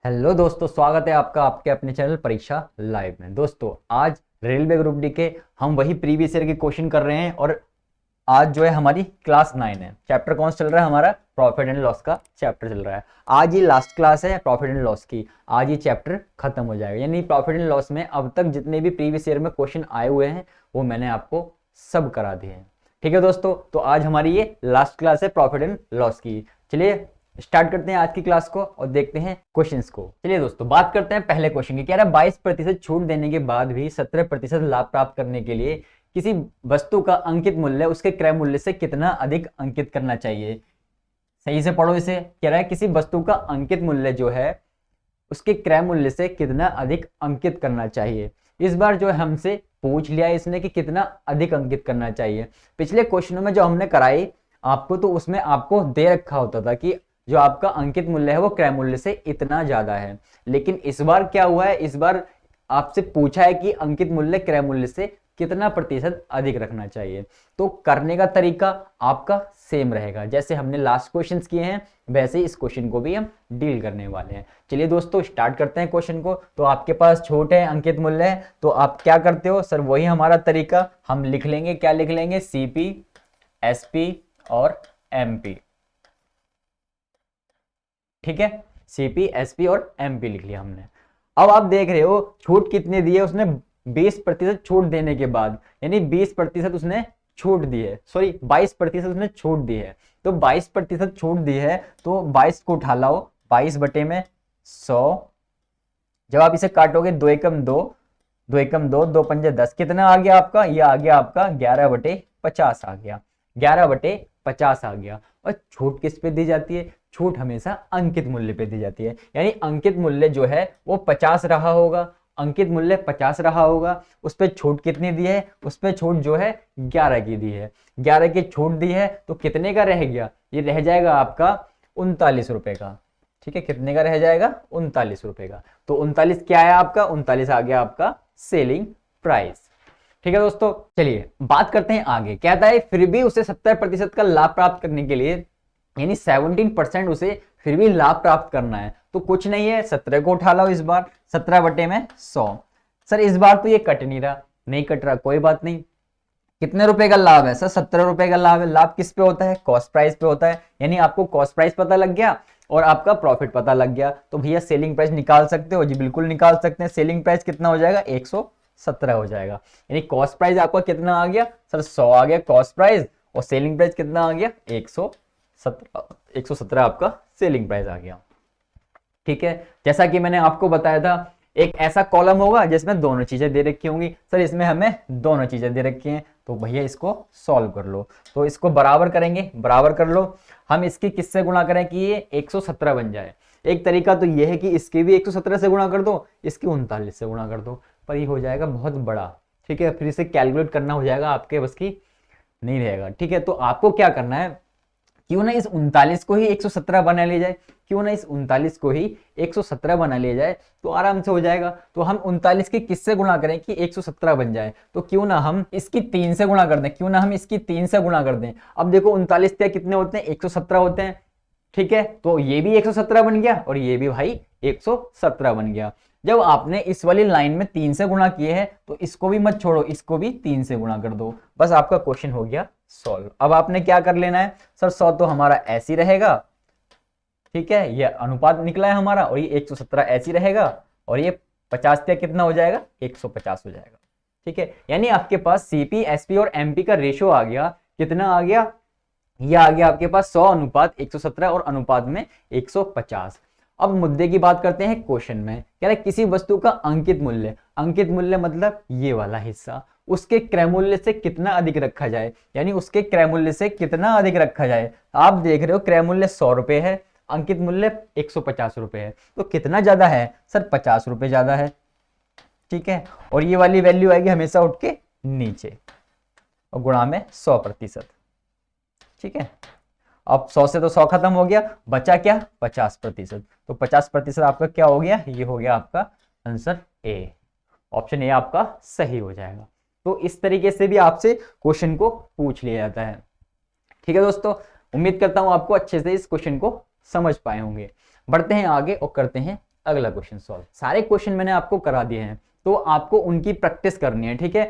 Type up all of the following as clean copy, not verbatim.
Hello दोस्तों, स्वागत है आपका आपके अपने चैनल परीक्षा लाइव में। दोस्तों आज रेलवे ग्रुप डी के हम वही प्रीवियस ईयर के क्वेश्चन कर रहे हैं और आज जो है हमारी क्लास 9 है। चैप्टर कौन सा चल रहा है? हमारा प्रॉफिट एंड लॉस का चैप्टर चल रहा है। आज ये लास्ट क्लास है प्रॉफिट एंड लॉस की। आज ये चैप्टर खत्म हो जाएगा, यानी प्रॉफिट एंड लॉस में अब तक जितने भी प्रीवियस ईयर में क्वेश्चन आए हुए हैं वो मैंने आपको सब करा दिए हैं। ठीक है दोस्तों, तो आज हमारी ये लास्ट क्लास है प्रॉफिट एंड लॉस की। चलिए स्टार्ट करते हैं आज की क्लास को और देखते हैं क्वेश्चंस को। चलिए दोस्तों बात करते हैं पहले क्वेश्चन की। कह रहा है 22% छूट देने के बाद भी 17% लाभ प्राप्त करने के लिए किसी वस्तु का अंकित मूल्य उसके क्रय मूल्य से कितना अधिक अंकित करना चाहिए। सही से पढ़ो इसे। कह रहा है किसी वस्तु का अंकित मूल्य जो है उसके क्रय मूल्य से कितना अधिक अंकित करना चाहिए। इस बार जो है हमसे पूछ लिया इसने कि कितना अधिक अंकित करना चाहिए। पिछले क्वेश्चनों में जो हमने कराई आपको, तो उसमें आपको दे रखा होता था कि जो आपका अंकित मूल्य है वो क्रय मूल्य से इतना ज्यादा है। लेकिन इस बार क्या हुआ है, इस बार आपसे पूछा है कि अंकित मूल्य क्रय मूल्य से कितना प्रतिशत अधिक रखना चाहिए। तो करने का तरीका आपका सेम रहेगा, जैसे हमने लास्ट क्वेश्चंस किए हैं वैसे ही इस क्वेश्चन को भी हम डील करने वाले हैं। चलिए दोस्तों स्टार्ट करते हैं क्वेश्चन को। तो आपके पास छूट है, अंकित मूल्य है, तो आप क्या करते हो सर? वही हमारा तरीका हम लिख लेंगे। क्या लिख लेंगे? सीपी, एसपी और एमपी। ठीक है, सीपी, एसपी और एमपी लिख लिया हमने। अब आप देख रहे हो छूट कितने दी है उसने? 20% छूट देने के बाद, यानी 20% उसने छूट दी है, सॉरी 22% उसने छूट दी है। तो 22% छूट दी है तो 22 को उठा लाओ, 22 बटे में 100। जब आप इसे काटोगे 2 एकम 2, 2 एकम 2, 2 पंजे 10, कितना आ गया आपका? ये आ गया आपका 11/50 आ गया, 11/50 आ गया। और छूट किस पे दी जाती है? छूट हमेशा अंकित मूल्य पे दी जाती है, यानी अंकित मूल्य जो है वो 50 रहा होगा, अंकित मूल्य 50 रहा होगा, उस पर छूट कितनी दी है? उस पर छूट जो है 11 की दी है। 11 की छूट दी है तो कितने का रह गया? ये रह जाएगा आपका 39 रुपए का। ठीक है, कितने का रह जाएगा? 39 रुपए का। तो 39 क्या है आपका? 39 आ गया आपका सेलिंग प्राइस। ठीक है दोस्तों, चलिए बात करते हैं आगे। कहता है फिर भी उसे 70% का लाभ प्राप्त करने के लिए, यानी 17% उसे फिर भी लाभ प्राप्त करना है। तो कुछ नहीं है, 17 को उठा लो इस बार, 17 बटे में 100। सर इस बार तो ये कट नहीं रहा, नहीं कट रहा, कोई बात नहीं। कितने रुपए का लाभ है सर? 17 रुपए का लाभ है। लाभ किस पे होता है? कॉस्ट प्राइस पे होता है। यानी आपको कॉस्ट प्राइस पता लग गया और आपका प्रॉफिट पता लग गया, तो भैया सेलिंग प्राइस निकाल सकते हो। जी बिल्कुल निकाल सकते हैं। सेलिंग प्राइस कितना हो जाएगा? 117 हो जाएगा। यानी कॉस्ट प्राइस आपका कितना आ गया सर? 100 आ गया कॉस्ट प्राइस, और सेलिंग प्राइस कितना आ गया? 117 आपका सेलिंग प्राइस आ गया। ठीक है, जैसा कि मैंने आपको बताया था एक ऐसा कॉलम होगा जिसमें दोनों चीजें दे रखी होंगी। सर इसमें हमें दोनों चीजें दे रखी हैं, तो भैया इसको सॉल्व कर लो। तो इसको बराबर करेंगे, बराबर कर लो। हम इसकी किससे गुणा करें कि ये 117 बन जाए? एक तरीका तो ये है कि इसकी भी 117 से गुणा कर दो, इसकी 39 से गुणा कर दो, पर ये हो जाएगा बहुत बड़ा। ठीक है, फिर इसे कैलकुलेट करना हो जाएगा, आपके बस की नहीं रहेगा। ठीक है, तो आपको क्या करना है, क्यों ना इस 39 को ही 117 बना लिया जाए, क्यों ना इस 39 को ही 117 बना लिया जाए, तो आराम से हो जाएगा। तो हम 39 की किससे गुणा करें कि 117 बन जाए? तो क्यों ना हम इसकी 3 से गुणा कर दें, क्यों ना हम इसकी 3 से गुणा कर दें। अब देखो 39 कितने होते हैं? 117 होते हैं। ठीक है, तो ये भी 117 बन गया और ये भी भाई 117 बन गया। जब आपने इस वाली लाइन में 3 से गुणा किए हैं तो इसको भी मत छोड़ो, इसको भी 3 से गुणा कर दो, बस आपका क्वेश्चन हो गया सॉल्व। अब आपने क्या कर लेना है सर? 100 तो हमारा ऐसे ही रहेगा, ठीक है, ये अनुपात निकला है हमारा, और ये 117 ऐसे ही रहेगा, और ये 50 कितना हो जाएगा? 150 हो जाएगा। ठीक है, यानी आपके पास सीपी, एसपी और एमपी का रेशो आ गया, कितना आ गया? ये आ गया आपके पास 100 अनुपात 117 और अनुपात में 150। अब मुद्दे की बात करते हैं क्वेश्चन में। कह रहा है किसी वस्तु का अंकित मूल्य, अंकित मूल्य मतलब ये वाला हिस्सा, उसके क्रय मूल्य से कितना अधिक रखा जाए, यानी उसके क्रय मूल्य से कितना अधिक रखा जाए। आप देख रहे हो क्रय मूल्य 100 रुपए है, अंकित मूल्य 150 रुपए है, तो कितना ज्यादा है सर? 50 रुपए ज्यादा है। ठीक है, और ये वाली वैल्यू आएगी हमेशा उठ के नीचे और गुणा में 100%। ठीक है, अब 100 से तो 100 खत्म हो गया, बचा क्या? 50%। तो 50% आपका क्या हो गया? ये हो गया आपका आंसर ए, ऑप्शन ए आपका सही हो जाएगा। तो इस तरीके से भी आपसे क्वेश्चन को पूछ लिया जाता है। ठीक है दोस्तों, उम्मीद करता हूं आपको अच्छे से इस क्वेश्चन को समझ पाए होंगे। बढ़ते हैं आगे और करते हैं अगला क्वेश्चन सॉल्व। सारे क्वेश्चन मैंने आपको करा दिए हैं, तो आपको उनकी प्रैक्टिस करनी है, ठीक है,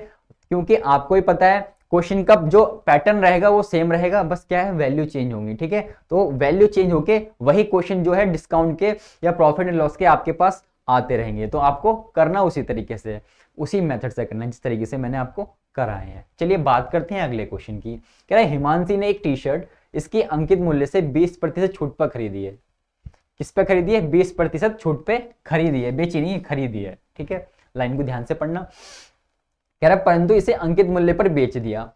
क्योंकि आपको ही पता है क्वेश्चन का जो पैटर्न रहेगा वो सेम रहेगा, बस क्या है वैल्यू चेंज होंगी, ठीक है। तो वैल्यू चेंज होके वही क्वेश्चन जो है डिस्काउंट के या प्रॉफिट एंड लॉस के आपके पास आते रहेंगे, तो आपको करना उसी तरीके से, उसी मेथड से करना जिस तरीके से मैंने आपको कराए हैं। चलिए बात करते हैं अगले क्वेश्चन की। कह रहा है हिमांशी ने एक टी शर्ट इसकी अंकित मूल्य से 20% छूट पर खरीदी है। किस पे खरीदी है? 20% छूट पे खरीदी है, बेची नहीं, खरीदी है, ठीक है। लाइन को ध्यान से पढ़ना। कह रहा है परंतु इसे अंकित मूल्य पर बेच दिया।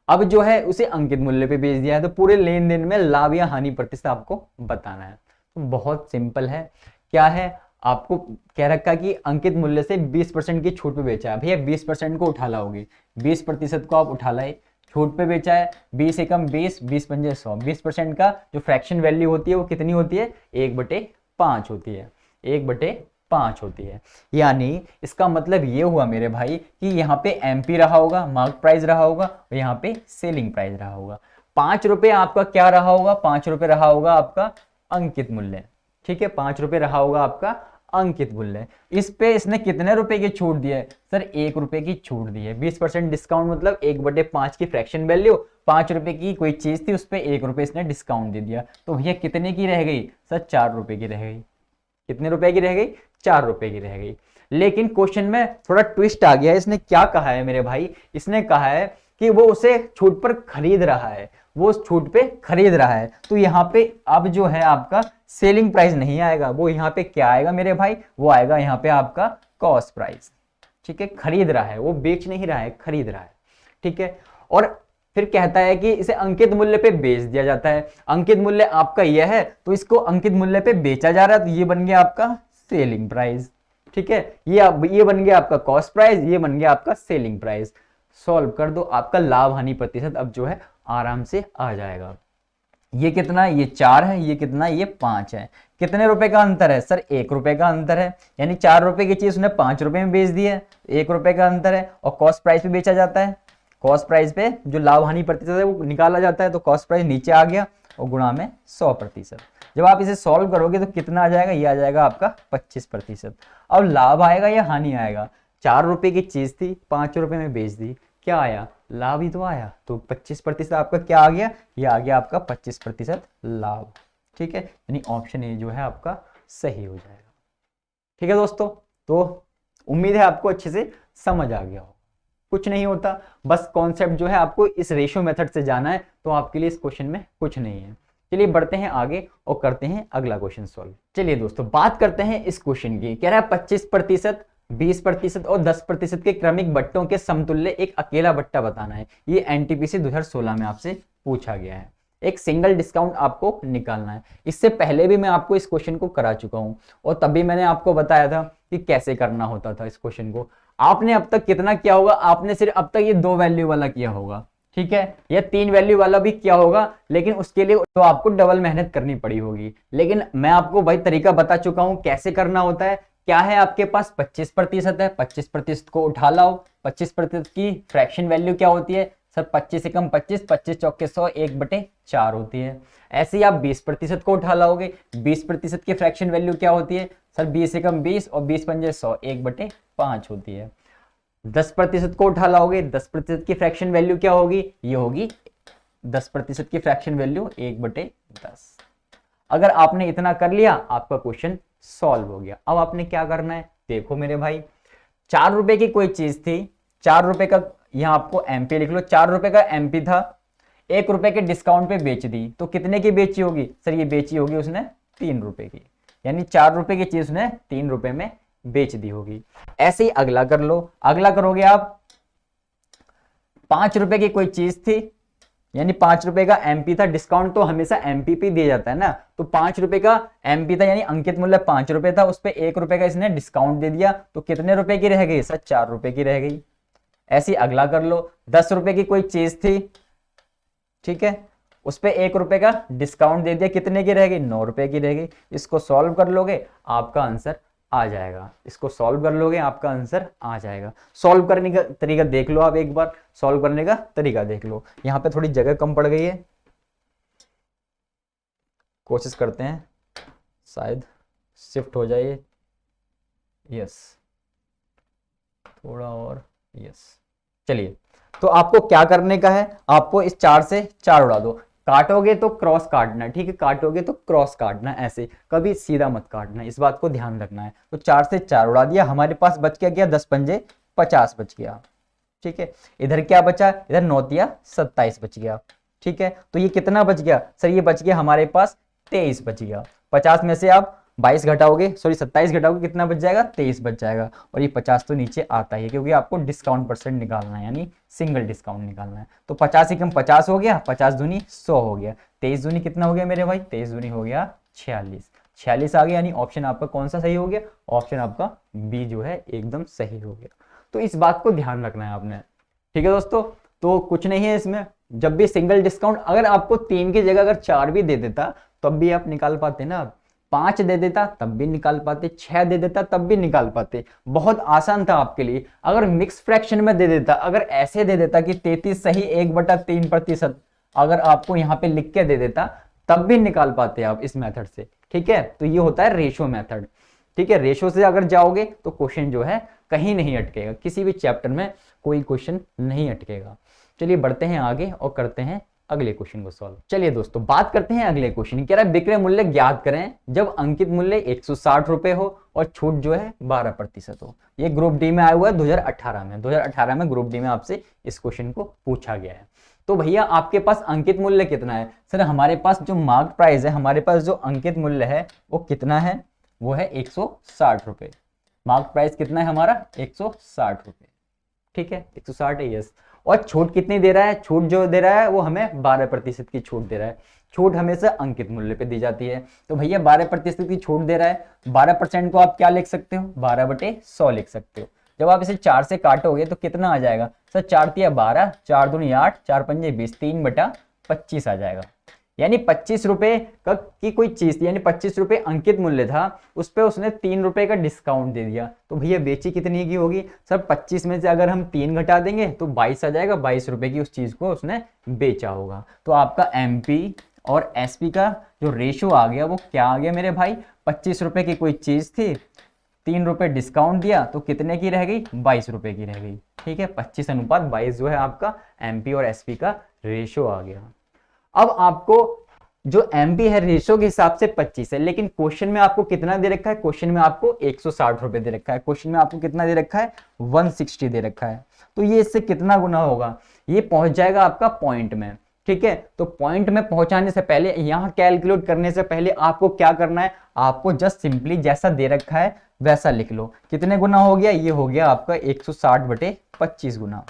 अब जो है उसे अंकित मूल्य पे बेच दिया है, तो पूरे लेन देन में लाभ या हानि प्रतिशत आपको बताना है। तो बहुत सिंपल है, क्या है, आपको कह रखा कि अंकित मूल्य से 20% की छूट पे बेचा है। भैया 20% को उठा लाओगे, 20% को आप उठा लाए, छूट पे बेचा है, 20 एकम 20, 20 पंजे 100। 20% का जो फ्रैक्शन वैल्यू होती है वो कितनी होती है? 1/5 होती है, 1/5 होती है। यानी इसका मतलब ये हुआ मेरे भाई कि यहाँ पे एमपी रहा होगा, मार्क प्राइस रहा होगा, और यहाँ पे सेलिंग प्राइस रहा होगा। 5 रुपए आपका क्या रहा होगा? 5 रुपए रहा होगा आपका अंकित मूल्य, ठीक है, 5 रुपए रहा होगा आपका अंकित मूल्य। इस पे इसने कितने रुपए की छूट दी है? सर 1 रुपए की छूट दी है। 20% डिस्काउंट मतलब 1/5 की फ्रैक्शन वैल्यू, 5 रुपए की कोई चीज थी, उस पे 1 रुपए इसने डिस्काउंट दे दिया, तो भैया कितने की रह गई? सर 4 रुपए की रह गई। कितने रुपए की रह गई? 4 रुपए की रह गई। लेकिन क्वेश्चन में थोड़ा ट्विस्ट आ गया। इसने क्या कहा है मेरे भाई? इसने कहा है कि वो उसे छूट पर खरीद रहा है, वो उस छूट पे खरीद रहा है। तो यहाँ पे अब जो है आपका सेलिंग प्राइस नहीं आएगा, वो यहाँ पे क्या आएगा मेरे भाई? वो आएगा यहाँ पे आपका कॉस्ट प्राइस, ठीक है। खरीद रहा है, वो बेच नहीं रहा है, खरीद रहा है, ठीक है। और फिर कहता है कि इसे अंकित मूल्य पे बेच दिया जाता है। अंकित मूल्य आपका यह है, तो इसको अंकित मूल्य पे बेचा जा रहा है, तो ये बन गया आपका सेलिंग प्राइस, ठीक है। ये बन गया आपका कॉस्ट प्राइस, ये बन गया आपका सेलिंग प्राइस। सॉल्व कर दो, आपका लाभ हानि प्रतिशत अब जो है आराम से आ जाएगा। ये कितना? ये 4 है, ये कितना? ये 5 है। कितने रुपए का अंतर है? सर 1 रुपए का अंतर है, यानी 4 रुपए की चीज उसने 5 रुपए में बेच दी है, 1 रुपए का अंतर है। और कॉस्ट प्राइस पे बेचा जाता है, कॉस्ट प्राइस पे जो लाभ हानि प्रतिशत है वो निकाला जाता है, तो कॉस्ट प्राइस नीचे आ गया और गुणा में 100%। जब आप इसे सॉल्व करोगे तो कितना आ जाएगा? ये आ जाएगा आपका 25%। अब लाभ आएगा या हानि आएगा? 4 रुपए की चीज थी, 5 रुपए में बेच दी, क्या आया? लाभ ही तो आया। तो 25% आपका क्या आ गया? ये आ गया आपका 25% लाभ, ठीक है। यानी ऑप्शन ए जो है आपका सही हो जाएगा, ठीक है दोस्तों। तो उम्मीद है आपको अच्छे से समझ आ गया हो। कुछ नहीं होता, बस कॉन्सेप्ट जो है आपको इस रेशियो मेथड से जाना है, तो आपके लिए इस क्वेश्चन में कुछ नहीं है। चलिए बढ़ते हैं आगे और करते हैं अगला क्वेश्चन सॉल्व। चलिए दोस्तों बात करते हैं इस क्वेश्चन की। कह रहा है 25%, 20% और 10% के क्रमिक बट्टों के समतुल्य एक अकेला बट्टा बताना है। ये एनटीपीसी 2016 में आपसे पूछा गया है। एक सिंगल डिस्काउंट आपको निकालना है। इससे पहले भी मैं आपको इस क्वेश्चन को करा चुका हूं और तभी मैंने आपको बताया था कि कैसे करना होता था इस क्वेश्चन को। आपने अब तक कितना किया होगा? आपने सिर्फ अब तक ये 2 वैल्यू वाला किया होगा, ठीक है, या 3 वैल्यू वाला भी किया होगा, लेकिन उसके लिए तो आपको डबल मेहनत करनी पड़ी होगी। लेकिन मैं आपको वही तरीका बता चुका हूं कैसे करना होता है। क्या है आपके पास? 25% है, 25% को उठा लाओ। 25% की फ्रैक्शन वैल्यू क्या होती है? सर 25 एकम 25, 25 चौके 100, 1/4 होती है। ऐसे ही आप 20% को उठा लाओगे। 20% की फ्रैक्शन वैल्यू क्या होती है? सर 20 एकम 20 और 20 पंजे 100, 1/5 होती है। 10% को उठा लाओगे, 10% की फ्रैक्शन वैल्यू क्या होगी? ये होगी 10% की फ्रैक्शन वैल्यू 1/10। अगर आपने इतना कर लिया, आपका क्वेश्चन सॉल्व हो गया। अब आपने क्या करना है? देखो मेरे भाई, 4 रुपए की कोई चीज थी, 4 रुपए का, यहां आपको एमपी लिख लो, 4 रुपए का एमपी था, 1 रुपए के डिस्काउंट पे बेच दी, तो कितने की बेची होगी? सर ये बेची होगी उसने 3 रुपए की, यानी 4 रुपए की चीज उसने 3 रुपए में बेच दी होगी। ऐसे ही अगला कर लो। अगला करोगे आप, 5 रुपए की कोई चीज थी, यानी 5 रुपए का एमपी था, डिस्काउंट तो हमेशा एमपी पे दिया जाता है ना, तो 5 रुपए का एमपी था, यानी अंकित मूल्य 5 रुपए था, उस पे 1 रुपए का इसने डिस्काउंट दे दिया, तो कितने रुपए की रह गई? सर 4 रुपए की रह गई। ऐसी अगला कर लो, 10 रुपए की कोई चीज थी, ठीक है, उस पे 1 रुपए का डिस्काउंट दे दिया, कितने की रह गई? 9 रुपए की रह गई। इसको सॉल्व कर लोगे, आपका आंसर आ जाएगा। इसको सॉल्व कर लोगे, आपका आंसर आ जाएगा। सॉल्व करने का तरीका देख लो, आप एक बार सॉल्व करने का तरीका देख लो। यहां पे थोड़ी जगह कम पड़ गई है, कोशिश करते हैं शायद शिफ्ट हो जाए यस, थोड़ा और, यस। चलिए, तो आपको क्या करने का है, आपको इस 4 से 4 उड़ा दो। काटोगे तो क्रॉस काटना, ठीक है, काटोगे तो क्रॉस काटना, ऐसे कभी सीधा मत काटना, इस बात को ध्यान रखना है। तो 4 से 4 उड़ा दिया, हमारे पास बच क्या, 10 पंजे 50 बच गया, ठीक है। इधर क्या बचा, इधर 9 तिया 27 बच गया, ठीक है। तो ये कितना बच गया सर, ये बच गया हमारे पास 23 बच गया। 50 में से आप 22 घटाओगे, सॉरी 27 घटाओगे, कितना बच जाएगा, 23 बच जाएगा। और ये 50 तो नीचे आता ही है, क्योंकि आपको डिस्काउंट परसेंट निकालना है, यानी सिंगल डिस्काउंट निकालना है। तो 50 ही कम 50 हो गया, 50 दूनी 100 हो गया, 23 दूनी कितना हो गया मेरे भाई, 23 दूनी हो गया 46, 46 आ गया। यानी ऑप्शन आपका कौन सा सही हो गया, ऑप्शन आपका बी जो है एकदम सही हो गया। तो इस बात को ध्यान रखना है आपने, ठीक है दोस्तों। तो कुछ नहीं है इसमें, जब भी सिंगल डिस्काउंट, अगर आपको 3 की जगह अगर 4 भी दे देता तब भी आप निकाल पाते ना, 5 दे देता तब भी निकाल पाते, 6 दे देता तब भी निकाल पाते, बहुत आसान था आपके लिए। अगर मिक्स फ्रैक्शन में दे देता, अगर ऐसे दे देता कि 33 सही 1/3%, अगर आपको यहाँ पे लिख के दे देता तब भी निकाल पाते आप इस मेथड से, ठीक है। तो ये होता है रेशो मेथड, ठीक है। रेशो से अगर जाओगे तो क्वेश्चन जो है कहीं नहीं अटकेगा, किसी भी चैप्टर में कोई क्वेश्चन नहीं अटकेगा। चलिए बढ़ते हैं आगे और करते हैं अगले क्वेश्चन को सॉल्व। चलिए दोस्तों, बात करते हैं अगले क्वेश्चन। कह रहा है विक्रय मूल्य ज्ञात करें जब अंकित मूल्य 160 रुपए हो और छूट जो है 12% हो। ये ग्रुप डी में आया हुआ है 2018 में, 2018 में ग्रुप डी में आपसे इस क्वेश्चन को पूछा गया है। तो भैया आपके पास अंकित मूल्य कितना है, सर हमारे पास जो मार्क प्राइस है, हमारे पास जो अंकित मूल्य है वो कितना है, वो है 160 रुपए। मार्क प्राइस कितना है हमारा, 160 रुपए, ठीक है, 160 है, यस। और छूट कितनी दे रहा है, छूट जो दे रहा है वो हमें 12% की छूट दे रहा है। छूट हमेशा अंकित मूल्य पे दी जाती है, तो भैया 12% की छूट दे रहा है। 12% को आप क्या लिख सकते हो, 12/100 लिख सकते हो। जब आप इसे 4 से काटोगे तो कितना आ जाएगा सर, 4 तिया 12, 4 दूनी 8, 4 पंजे 20, 3/25 आ जाएगा। यानी 25 रुपए का की कोई चीज थी, यानी 25 रुपए अंकित मूल्य था, उस पर उसने 3 रुपए का डिस्काउंट दे दिया। तो भैया बेची कितनी की होगी सर, 25 में से अगर हम 3 घटा देंगे तो 22 आ जाएगा, 22 रुपए की उस चीज को उसने बेचा होगा। तो आपका एमपी और एसपी का जो रेशो आ गया वो क्या आ गया मेरे भाई, 25 रुपए की कोई चीज थी, 3 रुपए डिस्काउंट दिया तो कितने की रह गई, 22 रुपए की रह गई, ठीक है। 25:22 जो है आपका एमपी और एसपी का रेशो आ गया। अब आपको जो एमपी है रेशो के हिसाब से 25 है, लेकिन क्वेश्चन में आपको कितना दे रखा है, क्वेश्चन में आपको 160 रुपए दे रखा है, क्वेश्चन में आपको कितना दे रखा है, 160 दे रखा है। तो ये इससे कितना गुना होगा, ये पहुंच जाएगा आपका पॉइंट में, ठीक है। तो पॉइंट में पहुंचाने से पहले, यहां कैलकुलेट करने से पहले आपको क्या करना है, आपको जस्ट सिंपली जैसा दे रखा है वैसा लिख लो। कितने गुना हो गया, ये हो गया आपका 160/25 गुना।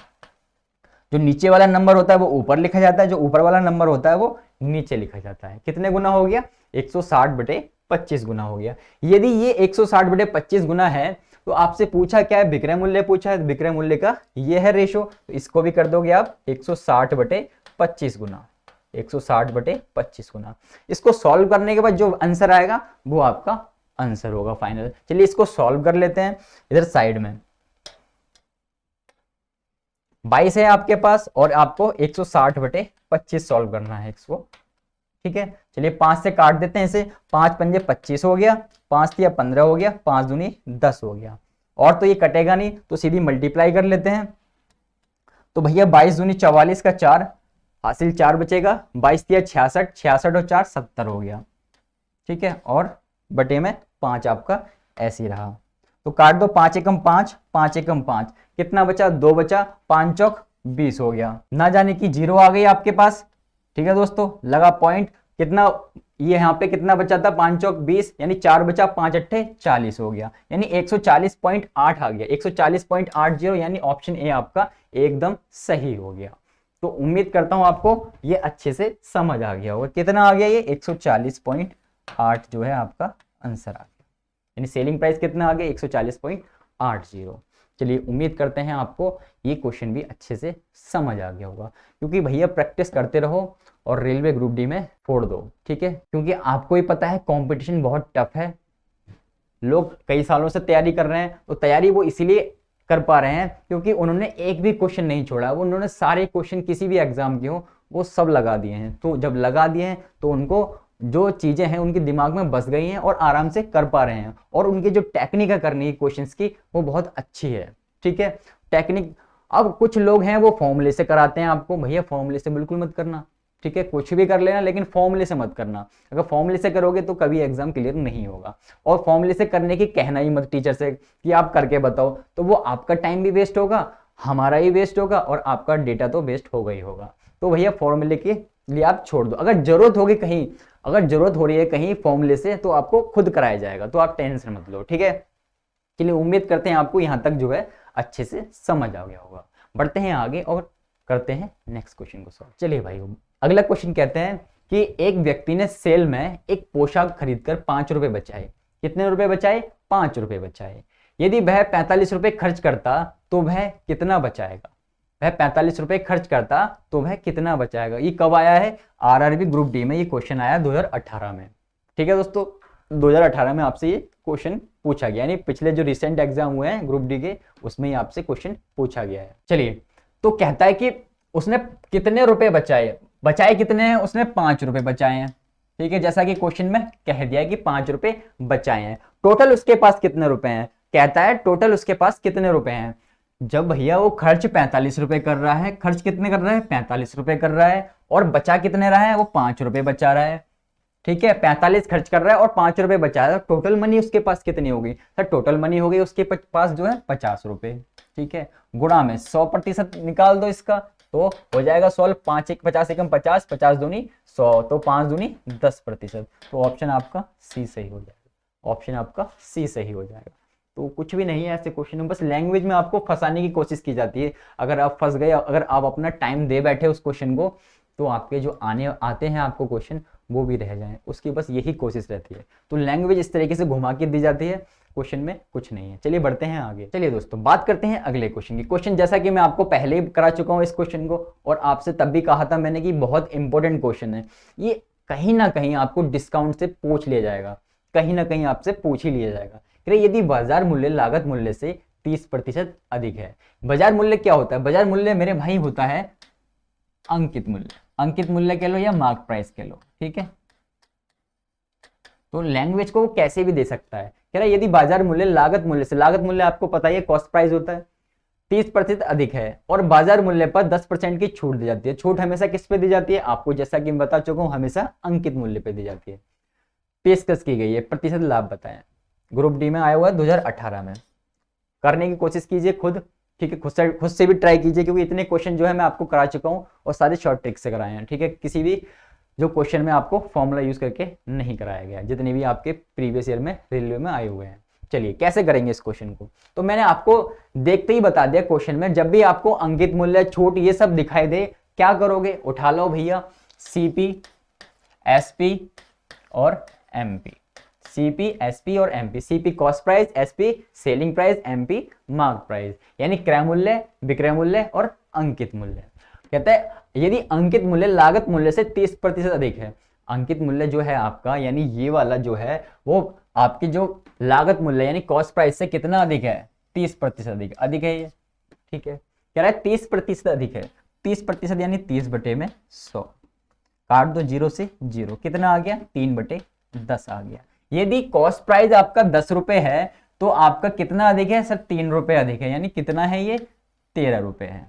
जो नीचे वाला नंबर होता है वो ऊपर लिखा जाता है, जो ऊपर वाला नंबर होता है वो नीचे लिखा जाता है। कितने गुना हो गया, 160/25 गुना हो गया। यदि ये 160/25 गुना है तो आपसे पूछा क्या है, विक्रय मूल्य पूछा है, विक्रय मूल्य का ये है रेशो, तो इसको भी कर दोगे आप 160/25 गुना, 160/25 गुना। इसको सॉल्व करने के बाद जो आंसर आएगा वो आपका आंसर होगा फाइनल। चलिए इसको सॉल्व कर लेते हैं। इधर साइड में 22 है आपके पास और आपको 160/25 सॉल्व करना है इसको, ठीक है। चलिए 5 से काट देते हैं इसे, 5 पंजे 25 हो गया, 5 तिया 15 हो गया, 5 दूनी 10 हो गया। और तो ये कटेगा नहीं तो सीधी मल्टीप्लाई कर लेते हैं। तो भैया 22 दूनी 44 का 4 हासिल 4 बचेगा, 22 तिया 66, 66 और 4 70 हो गया, ठीक है। और बटे में 5 आपका ऐसे ही रहा। तो काट दो, 5 एकम 5, 5 एकम 5, कितना बचा, 2 बचा, 5 चौक 20 हो गया। ना जाने की 0 आ गई आपके पास, ठीक है दोस्तों, लगा पॉइंट। कितना ये यहाँ पे कितना बचा था, 5 चौक 20, यानी 4 बचा, 5 अट्ठे 40 हो गया, यानी 140.8 आ गया, 140.80, यानी ऑप्शन ए आपका एकदम सही हो गया। तो उम्मीद करता हूं आपको ये अच्छे से समझ आ गया होगा। कितना आ गया, ये 140.8 जो है आपका आंसर आ गया, यानी सेलिंग प्राइस कितना आ गया, 140.80। चलिए उम्मीद करते हैं आपको ये क्वेश्चन भी अच्छे से समझ आ गया होगा, क्योंकि भैया प्रैक्टिस करते रहो और रेलवे ग्रुप डी में फोड़ दो, ठीक है। क्योंकि आपको ही पता है कंपटीशन बहुत टफ है, लोग कई सालों से तैयारी कर रहे हैं, तो तैयारी वो इसीलिए कर पा रहे हैं क्योंकि उन्होंने एक भी क्वेश्चन नहीं छोड़ा, वो उन्होंने सारे क्वेश्चन किसी भी एग्जाम के हो वो सब लगा दिए हैं। तो जब लगा दिए हैं तो उनको जो चीजें हैं उनके दिमाग में बस गई हैं और आराम से कर पा रहे हैं, और उनकी जो टेक्निक है करने की क्वेश्चंस की वो बहुत अच्छी है। ठीक है, टेक्निक। अब कुछ लोग हैं वो फॉर्मूले से कराते हैं आपको, भैया फॉर्मूले से बिल्कुल मत करना। ठीक है, कुछ भी कर लेना लेकिन फॉर्मूले से मत करना। अगर फॉर्मूले से करोगे तो कभी एग्जाम क्लियर नहीं होगा। और फॉर्मूले से करने की कहना ही मत टीचर से कि आप करके बताओ, तो वो आपका टाइम भी वेस्ट होगा, हमारा ही वेस्ट होगा, और आपका डेटा तो वेस्ट होगा ही होगा। तो भैया फॉर्मूले के लिए आप छोड़ दो। अगर जरूरत होगी कहीं, अगर जरूरत हो रही है कहीं फॉर्मूले से, तो आपको खुद कराया जाएगा, तो आप टेंशन मत लो। ठीक है, चलिए उम्मीद करते हैं आपको यहाँ तक जो है अच्छे से समझ आ गया होगा। बढ़ते हैं आगे और करते हैं नेक्स्ट क्वेश्चन को सॉल्व। चलिए भाई, अगला क्वेश्चन कहते हैं कि एक व्यक्ति ने सेल में एक पोशाक खरीदकर 5 रुपए बचाए। कितने रुपए बचाए? 5 रुपए बचाए। यदि वह 45 रुपए खर्च करता तो वह कितना बचाएगा? वह 45 रुपए खर्च करता तो वह कितना बचाएगा? ये कब आया है? आरआरबी ग्रुप डी में ये क्वेश्चन आया 2018 में। ठीक है दोस्तों, 2018 में आपसे ये क्वेश्चन पूछा गया, यानी पिछले जो रिसेंट एग्जाम हुए हैं ग्रुप डी के, उसमें ही आपसे क्वेश्चन पूछा गया है। चलिए, तो कहता है कि उसने कितने रुपए बचाए। बचाए कितने हैं? उसने 5 रुपए बचाए हैं। ठीक है, जैसा कि क्वेश्चन में कह दिया कि 5 रुपए बचाए हैं। टोटल उसके पास कितने रुपए हैं? कहता है टोटल उसके पास कितने रुपए हैं। जब भैया वो खर्च 45 रुपए कर रहा है, खर्च कितने कर रहा है? 45 रुपए कर रहा है, और बचा कितने रहा है? वो 5 रुपए बचा रहा है। ठीक है, 45 खर्च कर रहा है और 5 रुपए बचा रहा है। टोटल मनी उसके पास कितनी होगी? सर टोटल मनी हो गई उसके पास जो है 50 रुपए। ठीक है, गुणा में 100% निकाल दो इसका, तो हो जाएगा सॉल्व। 5 एक 50 एकम 50, 50 दूनी 100, तो 5 दूनी 10%। तो ऑप्शन आपका सी सही हो जाएगा। ऑप्शन आपका सी सही हो जाएगा। तो कुछ भी नहीं है ऐसे क्वेश्चन में, बस लैंग्वेज में आपको फंसाने की कोशिश की जाती है। अगर आप फंस गए, अगर आप अपना टाइम दे बैठे उस क्वेश्चन को, तो आपके जो आते हैं आपको क्वेश्चन वो भी रह जाएं, उसकी बस यही कोशिश रहती है। तो लैंग्वेज इस तरीके से घुमा के दी जाती है, क्वेश्चन में कुछ नहीं है। चलिए बढ़ते हैं आगे। चलिए दोस्तों, बात करते हैं अगले क्वेश्चन की। क्वेश्चन जैसा कि मैं आपको पहले ही करा चुका हूं इस क्वेश्चन को, और आपसे तब भी कहा था मैंने कि बहुत इंपॉर्टेंट क्वेश्चन है ये। कहीं ना कहीं आपको डिस्काउंट से पूछ लिया जाएगा, कहीं ना कहीं आपसे पूछ ही लिया जाएगा। यदि बाजार मूल्य लागत मूल्य से 30% अधिक है। बाजार मूल्य क्या होता है? बाजार मूल्य मेरे भाई होता है अंकित मूल्य। अंकित मूल्य कह लो या मार्क प्राइस कह लो। ठीक है, तो लैंग्वेज को वो कैसे भी दे सकता है। कह रहा है यदि बाजार मूल्य लागत मूल्य से, लागत मूल्य आपको पता ही है कॉस्ट प्राइस होता है, 30% अधिक है, और बाजार मूल्य पर 10% की छूट दी जाती है। छूट हमेशा किस पे दी जाती है? आपको जैसा कि मैं बता चुका हूं, हमेशा अंकित मूल्य पे दी जाती है। पेशकश की गई है, प्रतिशत लाभ बताएं। ग्रुप डी में आया हुआ है 2018 में। करने की कोशिश कीजिए खुद। ठीक है, खुद से भी ट्राई कीजिए, क्योंकि इतने क्वेश्चन जो है मैं आपको करा चुका हूं और सारे शॉर्ट ट्रिक से कराए हैं। ठीक है, किसी भी जो क्वेश्चन में आपको फॉर्मूला यूज करके नहीं कराया गया, जितने भी आपके प्रीवियस ईयर में रेलवे में आए हुए हैं। चलिए कैसे करेंगे इस क्वेश्चन को, तो मैंने आपको देखते ही बता दिया। क्वेश्चन में जब भी आपको अंकित मूल्य, छूट, ये सब दिखाई दे, क्या करोगे? उठा लो भैया सीपी, एसपी और एमपी। सीपी, एसपी और MP. CP cost price, SP selling price, MP mark price, यानी क्रय मूल्य, विक्रय मूल्य और अंकित मूल्य। कहता है यदि अंकित मूल्य लागत मूल्य से 30% अधिक है। अंकित मूल्य जो है आपका, यानी ये वाला जो है, वो आपकी जो लागत मूल्य यानी कॉस्ट प्राइस से कितना अधिक है? 30% अधिक। अधिक है ये। ठीक है, कह रहा है 30% अधिक है। 30% यानी 30/100। काट दो 0 से 0, कितना आ गया? 3/10 आ गया। यदि कॉस्ट प्राइस आपका 10 रुपए है तो आपका कितना अधिक है? सर 3 रुपए अधिक है, यानी कितना है ये? 13 रुपए है।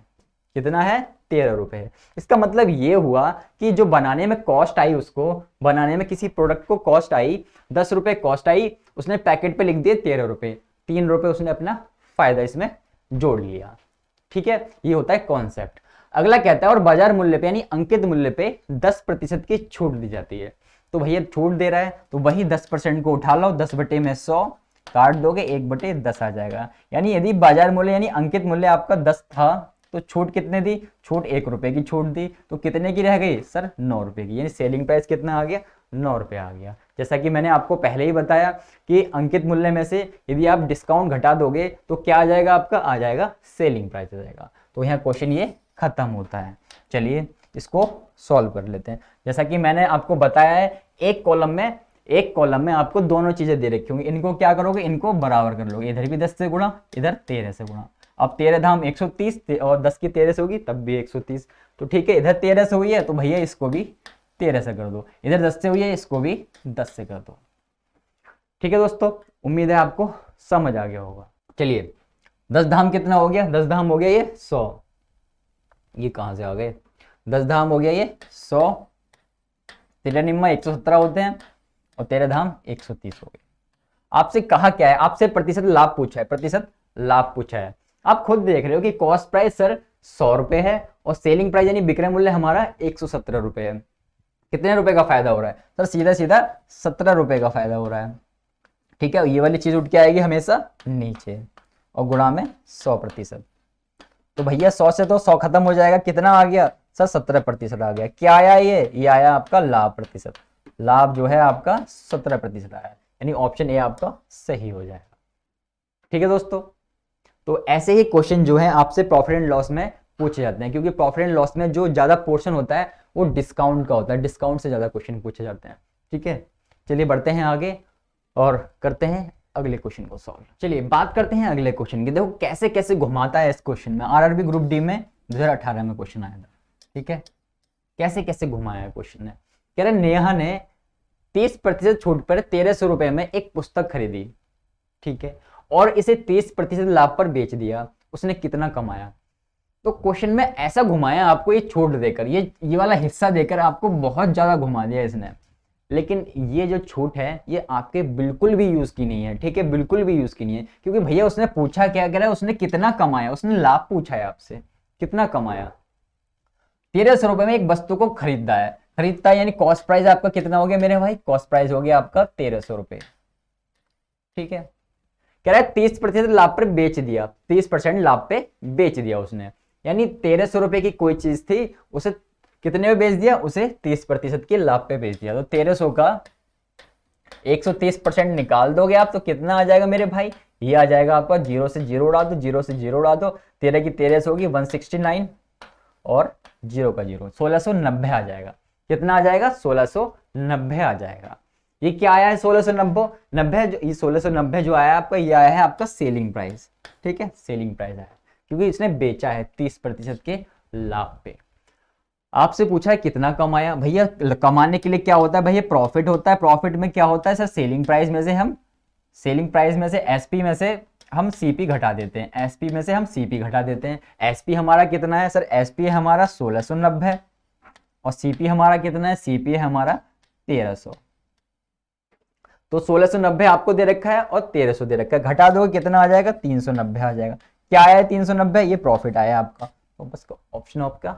कितना है? 13 रुपए है। इसका मतलब ये हुआ कि जो बनाने में कॉस्ट आई, उसको बनाने में किसी प्रोडक्ट को कॉस्ट आई, 10 रुपए कॉस्ट आई, उसने पैकेट पे लिख दिए 13 रुपए, 3 रुपए उसने अपना फायदा इसमें जोड़ लिया। ठीक है, ये होता है कॉन्सेप्ट। अगला कहता है और बाजार मूल्य पे यानी अंकित मूल्य पे 10% की छूट दी जाती है। तो भैया छूट दे रहा है तो वही 10% को उठा लो, 10/100 काट दोगे, 1/10 आ जाएगा। यानी यदि बाजार मूल्य यानी अंकित मूल्य आपका 10 था तो छूट कितने दी? छूट 1 रुपए की छूट दी, तो कितने की रह गई? सर 9 रुपए की। यानी सेलिंग प्राइस कितना आ गया? 9 रुपए आ गया। जैसा कि मैंने आपको पहले ही बताया कि अंकित मूल्य में से यदि आप डिस्काउंट घटा दोगे तो क्या आ जाएगा? आपका आ जाएगा सेलिंग प्राइस आ जाएगा। तो यहाँ क्वेश्चन ये खत्म होता है। चलिए इसको सॉल्व कर लेते हैं। जैसा कि मैंने आपको बताया है, एक कॉलम में आपको दोनों चीजें दे रखी होंगी। इनको क्या करोगे? इनको बराबर कर लोगे। इधर भी 10 से गुणा, इधर 13 से गुणा। अब 13 धाम 130 और 10 की 13 से होगी तब भी 130। तो ठीक है, इधर 13 से हुई है तो भैया इसको भी 13 से कर दो, इधर 10 से हुई है, इसको भी 10 से कर दो। ठीक है दोस्तों, उम्मीद है आपको समझ आ गया होगा। चलिए 10 धाम कितना हो गया, 10 धाम हो गया ये 100, ये कहां से आ गए, 10 धाम हो गया ये 100, 13 निम्मा 117 होते हैं और 13 धाम 130 हो गए। आपसे कहा क्या है, आपसे प्रतिशत लाभ पूछा है, प्रतिशत लाभ पूछा है। आप खुद देख रहे हो कि कॉस्ट प्राइस सर 100 रुपए है और सेलिंग प्राइस यानी विक्रय मूल्य हमारा 117 रुपए है। कितने रुपए का फायदा हो रहा है सर, सीधा सीधा 17 रुपए का फायदा हो रहा है। ठीक है, ये वाली चीज उठ के आएगी हमेशा नीचे और गुणा में 100%। तो भैया 100 से तो 100 खत्म हो जाएगा, कितना आ गया सर 17% आ गया। क्या आया ये आया आपका लाभ प्रतिशत, लाभ जो है आपका 17% आया, यानी ऑप्शन ए आपका सही हो जाएगा। ठीक है दोस्तों, तो ऐसे ही क्वेश्चन जो है आपसे प्रॉफिट एंड लॉस में पूछे जाते हैं, क्योंकि प्रॉफिट एंड लॉस में जो ज्यादा पोर्शन होता है वो डिस्काउंट का होता है, डिस्काउंट से ज्यादा क्वेश्चन पूछे जाते हैं। ठीक है, चलिए बढ़ते हैं आगे और करते हैं अगले क्वेश्चन को सॉल्व। चलिए बात करते हैं अगले क्वेश्चन की। देखो कैसे कैसे घुमाता है इस क्वेश्चन में, आरआरबी ग्रुप डी में 2018 में क्वेश्चन आया था। ठीक है, कैसे कैसे घुमाया है क्वेश्चन ने। कह रहे नेहा ने 30% छूट पर 1300 रुपए में एक पुस्तक खरीदी, ठीक है, और इसे 30% लाभ पर बेच दिया, उसने कितना कमाया। तो क्वेश्चन में ऐसा घुमाया आपको, ये छूट देकर, ये वाला हिस्सा देकर आपको बहुत ज्यादा घुमा दिया इसने। लेकिन ये जो छूट है ये आपके बिल्कुल भी यूज की नहीं है। ठीक है, बिल्कुल भी यूज की नहीं है, क्योंकि भैया उसने पूछा क्या, कह रहा है उसने कितना कमाया, उसने लाभ पूछा है आपसे, कितना कमाया। 1300 रुपए में एक वस्तु को खरीदता है यानी कॉस्ट प्राइस आपका कितना हो गया मेरे भाई, कॉस्ट प्राइस हो गया आपका 1300 रुपए। ठीक है, कह रहा है 30% लाभ पर बेच दिया, 30% लाभ पे बेच दिया उसने, यानी 1300 रुपए की कोई चीज थी, उसे कितने में बेच दिया, उसे 30% के लाभ पे बेच दिया। तो 1300 का 130% निकाल दोगे आप तो कितना आ जाएगा मेरे भाई, ये आ जाएगा आपका, 0 से 0 उड़ा दो, 0 से 0 उड़ा दो, 13 की 1300 होगी 169 और 0 का 0, 1690 आ जाएगा। कितना आ जाएगा, 1690 आ जाएगा। ये क्या आया है 1690, ये 1690 जो आया आपका, ये आया है आपका सेलिंग प्राइस। ठीक है, सेलिंग प्राइस आया क्योंकि इसने बेचा है 30% के लाभ पे। आपसे पूछा है कितना कमाया, भैया कमाने के लिए क्या होता है भैया, प्रॉफिट होता है। प्रॉफिट में क्या होता है सर, सेलिंग प्राइस में से एसपी में से हम सीपी घटा देते हैं, एसपी में से हम सीपी घटा देते हैं। एसपी हमारा कितना है सर, एसपी हमारा 1690 और सीपी हमारा कितना है, सीपी हमारा 1300। तो 1690 आपको दे रखा है और 1300 दे रखा है, घटा दो कितना आ जाएगा, 390 आ जाएगा। क्या आया है 390, ये प्रॉफिट आया आपका। तो बस ऑप्शन आपका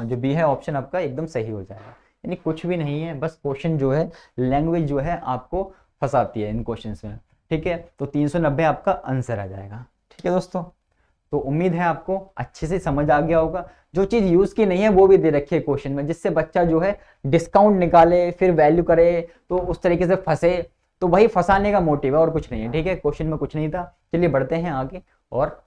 जो बी है ऑप्शन आपका एकदम सही हो जाएगा, यानी कुछ भी नहीं है, बस क्वेश्चन जो है लैंग्वेज जो है आपको फंसाती है इन क्वेश्चंस में। ठीक है, तो 390 आपका आंसर आ जाएगा। ठीक है दोस्तों, तो उम्मीद है आपको अच्छे से समझ आ गया होगा। जो चीज यूज की नहीं है वो भी दे रखी है क्वेश्चन में, जिससे बच्चा जो है डिस्काउंट निकाले फिर वैल्यू करे तो उस तरीके से फंसे, तो वही फंसाने का मोटिव है और कुछ नहीं है। ठीक है, क्वेश्चन में कुछ नहीं था। चलिए बढ़ते हैं आगे और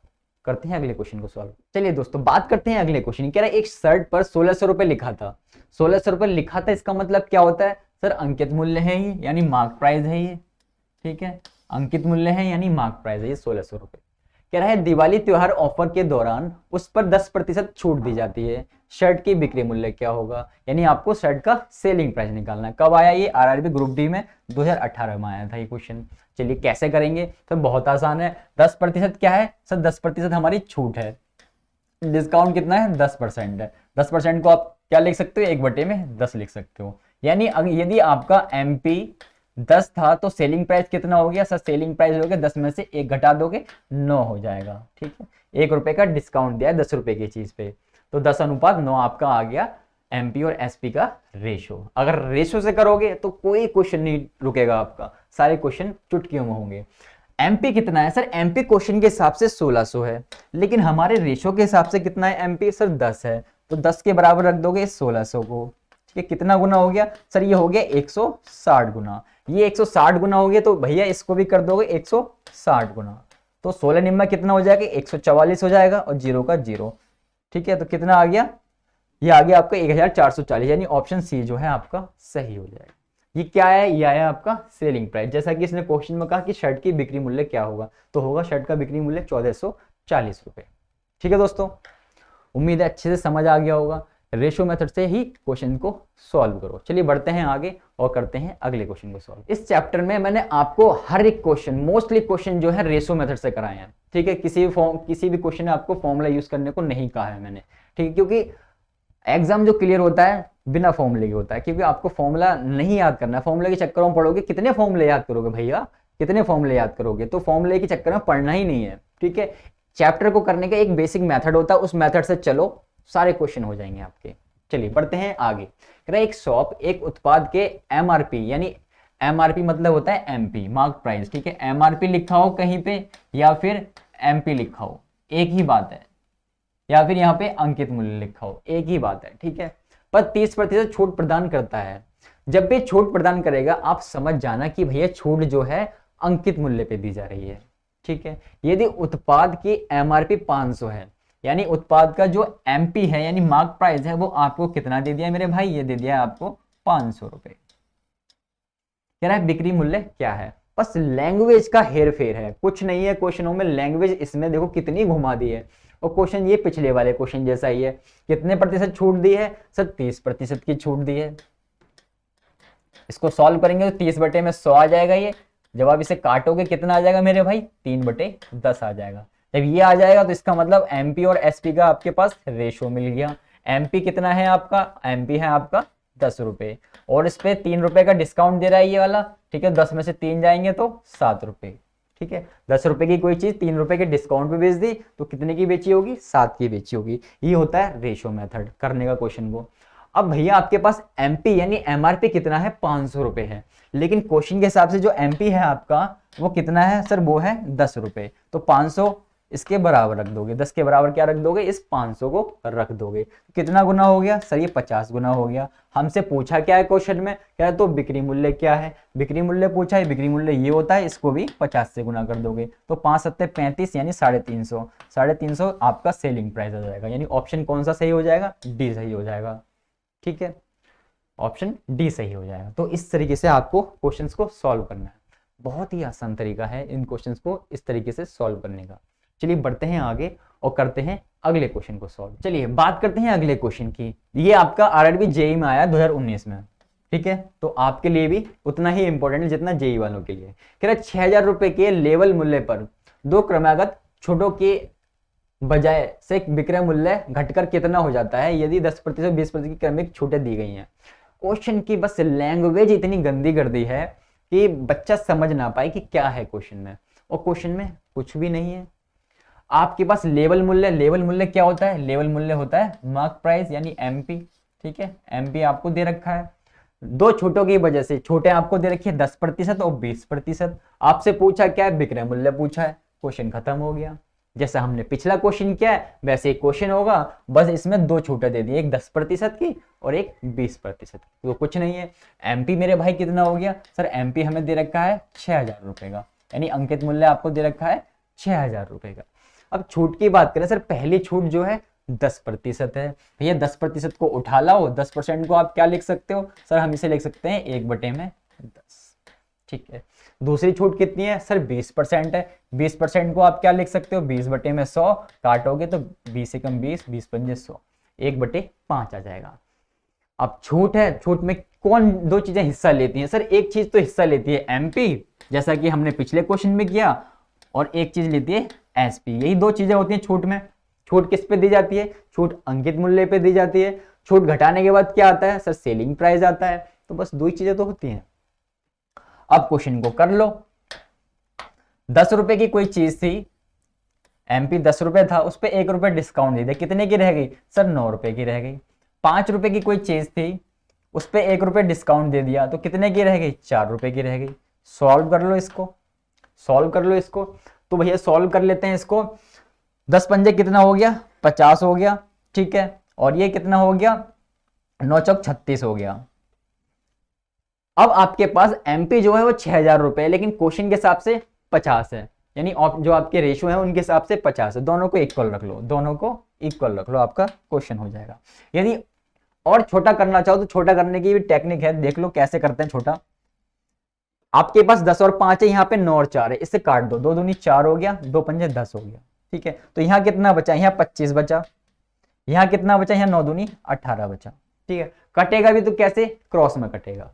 करते हैं अगले क्वेश्चन को सॉल्व। चलिए दोस्तों बात करते हैं अगले क्वेश्चन। कह रहा है एक शर्ट पर 1600 रुपए लिखा था, 1600 रुपए लिखा था, इसका मतलब क्या होता है सर, अंकित मूल्य है ये, यानी मार्क प्राइस है ये। ठीक है, अंकित मूल्य है यानी मार्क प्राइस है ये 1600 रुपए। कह रहा है दिवाली त्योहार ऑफर के दौरान उस पर 10% छूट दी जाती है, शर्ट की बिक्री मूल्य क्या होगा, यानी आपको शर्ट का सेलिंग प्राइस निकालना है। कब आया ये, आरआरबी ग्रुप डी में 2018 में आया था ये क्वेश्चन। चलिए कैसे करेंगे, तो बहुत आसान है। 10% क्या है सर, 10% हमारी छूट है, डिस्काउंट कितना है 10% है। 10% को आप क्या लिख सकते हो, 1/10 लिख सकते हो। यानी यदि आपका एमपी 10 था तो सेलिंग प्राइस कितना हो गया सर, सेलिंग प्राइस हो गया 10 में से 1 घटा दोगे 9 हो जाएगा। ठीक है, 1 रुपए का डिस्काउंट दिया है 10 रुपए की चीज पे, तो 10:9 आपका आ गया एमपी और एसपी का रेशो। अगर रेशो से करोगे तो कोई क्वेश्चन नहीं रुकेगा आपका, सारे क्वेश्चन चुटकियों में होंगे। एमपी कितना है सर, एमपी क्वेश्चन के हिसाब से 1600 है, लेकिन हमारे रेशो के हिसाब से कितना है एमपी सर 10 है, तो 10 के बराबर रख दोगे 1600 को। ठीक है, कितना गुना हो गया सर, ये हो गया 160 गुना। ये 160 गुना हो गया तो भैया इसको भी कर दोगे 160 गुना, तो 16 निम्मा कितना हो जाएगा 144 हो जाएगा और 0 का 0। ठीक है, तो कितना आ गया, ये आ गया आपका 1440, यानी ऑप्शन सी जो है आपका सही हो जाएगा। ये क्या है, ये आया आपका सेलिंग प्राइस। जैसा कि इसने क्वेश्चन में कहा कि शर्ट की बिक्री मूल्य क्या होगा, तो होगा शर्ट का बिक्री मूल्य 1440 रुपए। ठीक है दोस्तों, उम्मीद है अच्छे से समझ आ गया होगा। रेशो मेथड से ही क्वेश्चन को सॉल्व करो। चलिए बढ़ते हैं आगे और करते हैं अगले क्वेश्चन को सॉल्व। इस चैप्टर में मैंने आपको हर एक क्वेश्चन, मोस्टली क्वेश्चन जो है रेशो मेथड से कराए हैं, ठीक है। किसी भी क्वेश्चन में आपको फॉर्मूला यूज करने को नहीं कहा है मैंने, ठीक है, क्योंकि एग्जाम जो क्लियर होता है बिना फॉर्मूले के होता है, क्योंकि आपको फॉर्मूला नहीं याद करना है। फॉर्मूले के चक्कर में पढ़ोगे, कितने फॉर्मूले याद करोगे भैया, कितने फॉर्मूले याद करोगे, तो फॉर्मूले के चक्कर में पढ़ना ही नहीं है, ठीक है। चैप्टर को करने का एक बेसिक मेथड होता है, उस मेथड से चलो, सारे क्वेश्चन हो जाएंगे आपके। चलिए बढ़ते हैं आगे। कह रहा है एक शॉप एक उत्पाद के एमआरपी, यानी एमआरपी मतलब होता है एमपी, मार्क प्राइस, ठीक है। एमआरपी लिखा हो कहीं पे या फिर एमपी लिखा हो, एक ही बात है, या फिर यहाँ पे अंकित मूल्य लिखा हो, एक ही बात है, ठीक है। पर 30% छूट प्रदान करता है। जब भी छूट प्रदान करेगा आप समझ जाना कि भैया छूट जो है अंकित मूल्य पे दी जा रही है, ठीक है। यदि उत्पाद की एमआरपी 500 है, यानी उत्पाद का जो एमपी है यानी मार्क प्राइस है वो आपको कितना दे दिया मेरे भाई, ये दे दिया है आपको 500 रुपए। कह रहा है बिक्री मूल्य क्या है, बस लैंग्वेज का हेर फेर है, कुछ नहीं है क्वेश्चनों में। लैंग्वेज इसमें देखो कितनी घुमा दी है, और क्वेश्चन ये पिछले वाले क्वेश्चन जैसा ही है। कितने प्रतिशत छूट दी है सर, 30% की छूट दी है। इसको सॉल्व करेंगे तो 30/100 आ जाएगा ये। जब आप इसे काटोगे कितना आ जाएगा मेरे भाई, 3/10 आ जाएगा। जब ये आ जाएगा तो इसका मतलब एमपी और एसपी का आपके पास रेशो मिल गया। एमपी कितना है आपका, एमपी है आपका 10 रुपए, और इस पे 3 रुपए का डिस्काउंट दे रहा है ये वाला, ठीक है। 10 में से 3 जाएंगे तो 7 रुपए, ठीक है। 10 रुपए की कोई चीज 3 रुपए के डिस्काउंट पे बेच दी तो कितने की बेची होगी, 7 की बेची होगी। ये होता है रेशो मेथड करने का क्वेश्चन को। अब भैया आपके पास एमपी यानी एमआरपी कितना है, 500 रुपए है, लेकिन क्वेश्चन के हिसाब से जो एमपी है आपका वो कितना है सर, वो है 10 रुपए। तो 500 इसके बराबर रख दोगे, 10 के बराबर क्या रख दोगे, इस 500 को रख दोगे। कितना गुना हो गया सर, ये 50 गुना हो गया। हमसे पूछा क्या है क्वेश्चन में, क्या है तो बिक्री मूल्य क्या है, बिक्री मूल्य पूछा है, बिक्री मूल्य ये होता है, इसको भी 50 से गुना कर दोगे तो 5 सत्ते 35 यानी 350, 350 आपका सेलिंग प्राइस आ जाएगा। यानी ऑप्शन कौन सा सही हो जाएगा, डी सही हो जाएगा, ठीक है। ऑप्शन डी सही हो जाएगा। तो इस तरीके से आपको क्वेश्चंस को सॉल्व करना है। बहुत ही आसान तरीका है इन क्वेश्चंस को इस तरीके से सॉल्व करने का। चलिए बढ़ते हैं आगे और करते हैं अगले क्वेश्चन को सॉल्व। चलिए बात करते हैं अगले क्वेश्चन की। ये आपका आरआरबी जेई में आया 2019 में, ठीक है। तो आपके लिए भी उतना ही इंपॉर्टेंट है जितना जेई वालों के लिए। कह रहा 6000 रुपए के लेवल मूल्य पर 2 क्रमागत छूटों के बजाय से विक्रय मूल्य घटकर कितना हो जाता है यदि 10% 20% की क्रमिक छूटें दी गई हैं। क्वेश्चन की बस लैंग्वेज इतनी गंदी कर दी है कि बच्चा समझ ना पाए कि क्या है क्वेश्चन में, और क्वेश्चन में कुछ भी नहीं है। आपके पास लेवल मूल्य, लेवल मूल्य क्या होता है, लेवल मूल्य होता है मार्क प्राइस यानी एमपी, ठीक है। एमपी आपको दे रखा है, 2 छूटों की वजह से छूटें आपको दे रखी है 10% और 20%। आपसे पूछा क्या है, विक्रय मूल्य पूछा है, क्वेश्चन खत्म हो गया। जैसा हमने पिछला क्वेश्चन किया है वैसे एक क्वेश्चन होगा, बस इसमें 2 छूटें दे दी, एक 10% की और एक 20% की, तो कुछ नहीं है। एमपी मेरे भाई कितना हो गया सर, एमपी हमें दे रखा है 6000 रुपए का, यानी अंकित मूल्य आपको दे रखा है 6000 रुपए का। अब छूट की बात करें सर, पहली छूट जो है 10% है। भैया 10% को उठा लाओ, 10% को आप क्या लिख सकते हो सर, हम इसे लिख सकते हैं 1/10, ठीक है। दूसरी छूट कितनी है सर, 20% है। 20% को आप क्या लिख सकते हो, 20/100 काटोगे तो 20 से कम 20, 20×5 100, 1/5 आ जाएगा। अब छूट है, छूट में कौन 2 चीजें हिस्सा लेती हैं सर, एक चीज तो हिस्सा लेती है एमपी जैसा कि हमने पिछले क्वेश्चन में किया, और एक चीज लेती है एसपी। यही 2 चीजें होती हैं छूट में। छूट किस पे दी जाती है, छूट अंकित मूल्य पे दी जाती है। छूट घटाने के बाद क्या आता है सर, सेलिंग प्राइस आता है। तो बस 2 ही चीजें तो होती हैं। अब क्वेश्चन को कर लो। 10 रुपए की कोई चीज थी, एमपी 10 रुपए था, उस पर 1 रुपए डिस्काउंट दे दिया, कितने की रह गई सर, 9 रुपए की रह गई। 5 रुपए की कोई चीज थी, उस पर 1 रुपए डिस्काउंट दे दिया, तो कितने की रह गई, 4 रुपए की रह गई। सॉल्व कर लो इसको, सॉल्व कर लो इसको। तो भैया सॉल्व कर लेते हैं इसको। 10 पंजे कितना हो गया, 50 हो गया, ठीक है। और ये कितना हो गया, 9 चौक 36 हो गया। अब आपके पास एमपी जो है वो 6000 रुपए, लेकिन क्वेश्चन के हिसाब से 50 है, यानी जो आपके रेशियो है उनके हिसाब से 50 है। दोनों को इक्वल रख लो, दोनों को इक्वल रख लो, आपका क्वेश्चन हो जाएगा। यदि और छोटा करना चाहो तो छोटा करने की भी टेक्निक है, देख लो कैसे करते हैं छोटा। आपके पास 10 और 5 है, यहाँ पे 9 और 4 है, इससे काट दो, 2 दूनी 4 हो गया, 2 पंजे 10 हो गया, ठीक है। तो यहाँ कितना बचा, यहाँ 25 बचा, यहाँ कितना बचा, यहाँ 9 दूनी 18 बचा। ठीक है, कटेगा भी तो कैसे, क्रॉस में कटेगा।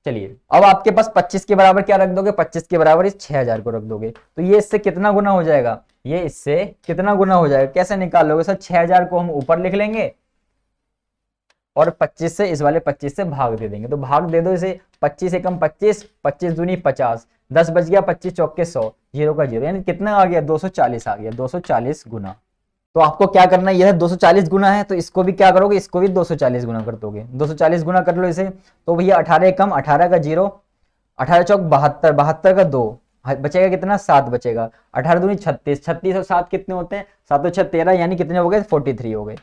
चलिए अब आपके पास 25 के बराबर क्या रख दोगे, 25 के बराबर इस 6000 को रख दोगे, तो ये इससे कितना गुना हो जाएगा, ये इससे कितना गुना हो जाएगा, कैसे निकालोगे सर, 6000 को हम ऊपर लिख लेंगे और 25 से इस वाले 25 से भाग दे देंगे, तो भाग दे दो इसे, 25 एकम 25, 25 दूनी 50, 10 बच गया, 25 चौके 100, जीरो का जीरो, यानी कितना आ गया, 240 आ गया, 240 गुना। तो आपको क्या करना है, यह 240 गुना है तो इसको भी क्या करोगे, इसको भी 240 गुना कर दोगे, 240 गुना कर लो इसे, तो भैया 18 एकम 18 का जीरो, 18 चौक 72, 72 का 2, बचेगा कितना, 7 बचेगा, 18 दूनी 36, 36 और 7 कितने होते हैं, 7 और 6 13, यानी कितने हो गए, 43 हो गए।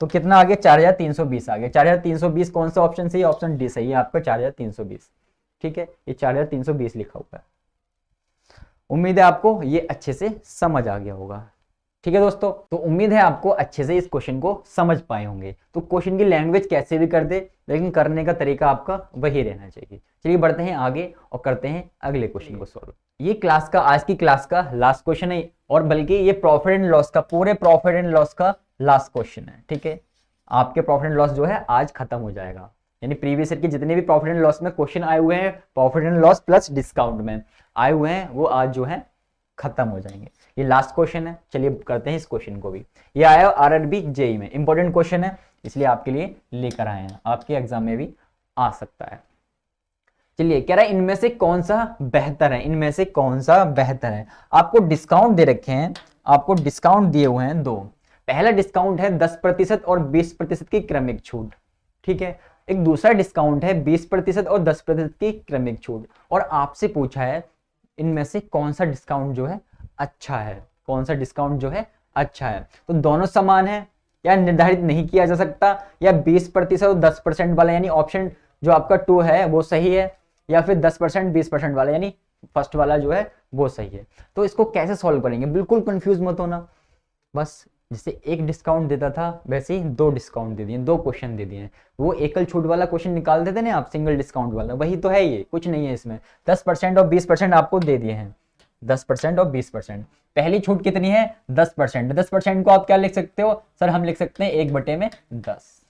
तो कितना आ गया, 4320 आ गया। 4320 कौन सा ऑप्शन सही है, ऑप्शन डी सही है आपका, 4320। ठीक है, ये 4320 लिखा हुआ है। उम्मीद है आपको ये अच्छे से समझ आ गया होगा। ठीक है दोस्तों, तो उम्मीद है आपको अच्छे से इस क्वेश्चन को समझ पाए होंगे। तो क्वेश्चन की लैंग्वेज कैसे भी कर दे, लेकिन करने का तरीका आपका वही रहना चाहिए। चलिए बढ़ते हैं आगे और करते हैं अगले क्वेश्चन को सॉल्व। ये क्लास का, आज की क्लास का लास्ट क्वेश्चन है, और बल्कि ये प्रॉफिट एंड लॉस का, पूरे प्रॉफिट एंड लॉस का लास्ट क्वेश्चन है। ठीक है, आपके प्रॉफिट एंड लॉस जो है आज खत्म हो जाएगा, यानी प्रीवियस ईयर के जितने भी प्रॉफिट एंड लॉस में क्वेश्चन आए हुए हैं, profit and loss plus discount में आए हुए हैं, वो आज जो है खत्म हो जाएंगे। ये लास्ट क्वेश्चन है, चलिए करते हैं इस क्वेश्चन को भी। ये आया आरआरबी जेईई में, इंपॉर्टेंट क्वेश्चन है, इसलिए आपके लिए लेकर आए हैं, आपके एग्जाम में भी आ सकता है। चलिए कह रहा है इनमें से कौन सा बेहतर है, इनमें से कौन सा बेहतर है। आपको डिस्काउंट दे रखे हैं, आपको डिस्काउंट दिए हुए हैं दो। पहला डिस्काउंट है 10% और 20% की क्रमिक छूट। ठीक है, एक दूसरा डिस्काउंट है 20% और 10% की क्रमिक छूट, और आपसे पूछा है इनमें से कौन सा डिस्काउंट जो है अच्छा है, कौन सा डिस्काउंट जो है अच्छा है। तो दोनों समान है या निर्धारित नहीं किया जा सकता, या 20% और 10% वाला यानी ऑप्शन जो आपका 2 है वो सही है, या फिर 10% 20% वाला यानी फर्स्ट वाला जो है वो सही है। तो इसको कैसे सॉल्व करेंगे, बिल्कुल कंफ्यूज मत होना, बस जैसे एक डिस्काउंट देता था वैसे ही दो डिस्काउंट दे दिए, दो क्वेश्चन दे दिए। वो एकल छूट वाला क्वेश्चन निकाल देते ना आप, सिंगल डिस्काउंट वाला, वही तो है ये, कुछ नहीं है इसमें। 10% और 20% आपको दे दिए हैं, 10% और 20%। पहली छूट कितनी है, 10%। 10% को आप क्या लिख सकते हो सर, हम लिख सकते हैं 1/10।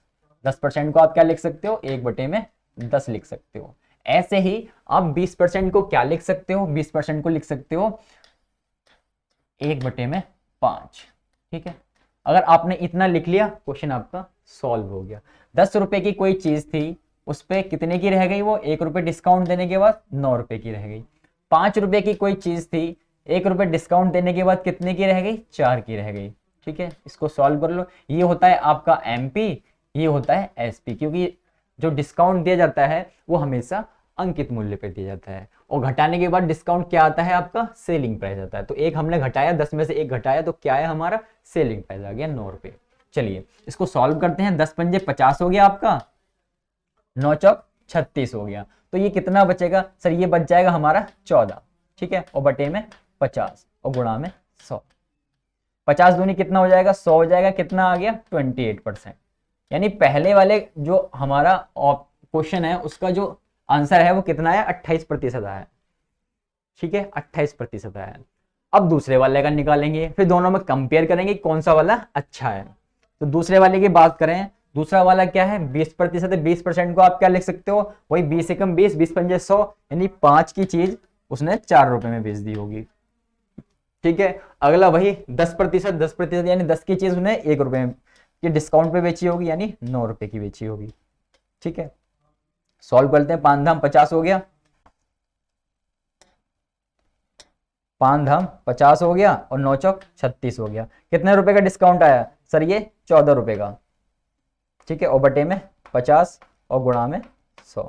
10% को आप क्या लिख सकते हो, 1/10 लिख सकते हो। ऐसे ही आप 20% को क्या लिख सकते हो, 20% को लिख सकते हो 1/5। ठीक है, अगर आपने इतना लिख लिया, क्वेश्चन आपका सॉल्व हो गया। 10 रुपए की कोई चीज थी, उस पे कितने की रह गई, वो 1 रुपए डिस्काउंट देने के बाद 9 रुपए की रह गई। 5 रुपए की कोई चीज थी, 1 रुपए डिस्काउंट देने के बाद कितने की रह गई, 4 की रह गई। ठीक है, इसको सॉल्व कर लो। ये होता है आपका एमपी, ये होता है एसपी, क्योंकि जो डिस्काउंट दिया जाता है वो हमेशा अंकित मूल्य पे दिया जाता है, और घटाने के बाद डिस्काउंट क्या आता है आपका, सेलिंग प्राइस आता है। तो एक हमने घटाया, 10 में से एक घटाया, तो क्या है हमारा, सेलिंग प्राइस आ गया 9 रुपए। चलिए इसको सॉल्व करते हैं। 10 पंजे 50 हो गया आपका, 9 चौक 36 हो गया, तो ये कितना बचेगा सर, ये बच जाएगा हमारा 14। ठीक है, और बटे में 50 और गुणा में 100। 50 दूनी कितना हो जाएगा, 100 हो जाएगा, कितना आ गया 28%। यानी पहले वाले जो हमारा क्वेश्चन है उसका जो आंसर है वो कितना है, 28% आया। ठीक है, 28% आया। अब दूसरे वाले का निकालेंगे, फिर दोनों में कंपेयर करेंगे कौन सा वाला अच्छा है। तो दूसरे वाले की बात करें, दूसरा वाला क्या है, 20% है। 20% को आप क्या लिख सकते हो, वही 20 एकम 20, 20 पंजे 100, यानी 5 की चीज उसने 4 रुपए में बेच दी होगी। ठीक है, अगला वही 10%, 10% यानी 10 की चीज उसने 1 रुपए की डिस्काउंट पे बेची होगी, यानी 9 रुपए की बेची होगी। ठीक है, सॉल्व करते हैं। 5 धाम 50 हो गया, 5 धाम 50 हो गया, और 9 चौक 36 हो गया। कितने रुपए का डिस्काउंट आया सर, ये 14 रुपए का। ठीक है, और बटे में 50 और गुणा में 100।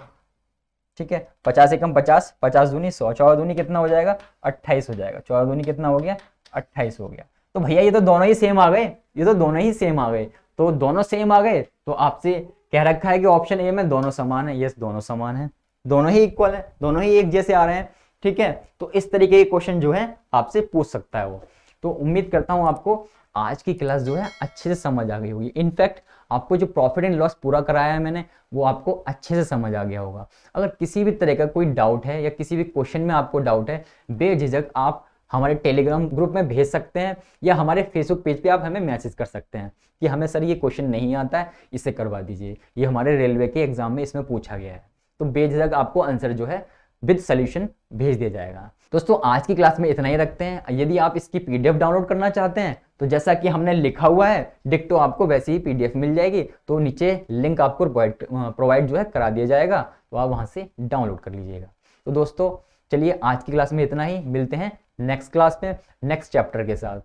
ठीक है, 50 एकम 50, 50 दूनी 100, 14 दूनी कितना हो जाएगा, 28 हो जाएगा। 14 दूनी कितना हो गया, 28 हो गया। तो भैया ये तो दोनों ही सेम आ गए, ये तो दोनों ही सेम आ गए। तो दोनों सेम आ गए, तो आपसे कह रखा है कि ऑप्शन ए में दोनों समान है। यस, दोनों समान है, दोनों ही इक्वल है, दोनों ही एक जैसे आ रहे हैं। ठीक है, तो इस तरीके के क्वेश्चन जो है आपसे पूछ सकता है वो। तो उम्मीद करता हूं आपको आज की क्लास जो है अच्छे से समझ आ गई होगी। इनफैक्ट आपको जो प्रॉफिट एंड लॉस पूरा कराया है मैंने, वो आपको अच्छे से समझ आ गया होगा। अगर किसी भी तरह का कोई डाउट है या किसी भी क्वेश्चन में आपको डाउट है, बेझिझक आप हमारे टेलीग्राम ग्रुप में भेज सकते हैं या हमारे फेसबुक पेज पे आप हमें मैसेज कर सकते हैं कि हमें सर ये क्वेश्चन नहीं आता है, इसे करवा दीजिए, ये हमारे रेलवे के एग्जाम में इसमें पूछा गया है। तो बेझिझक आपको आंसर जो है विद सॉल्यूशन भेज दिया जाएगा। दोस्तों आज की क्लास में इतना ही रखते हैं। यदि आप इसकी पीडीएफ डाउनलोड करना चाहते हैं तो जैसा कि हमने लिखा हुआ है डिक्टो आपको वैसे ही पीडीएफ मिल जाएगी, तो नीचे लिंक आपको प्रोवाइड जो है करा दिया जाएगा, तो आप वहां से डाउनलोड कर लीजिएगा। तो दोस्तों चलिए आज की क्लास में इतना ही, मिलते हैं नेक्स्ट क्लास में नेक्स्ट चैप्टर के साथ।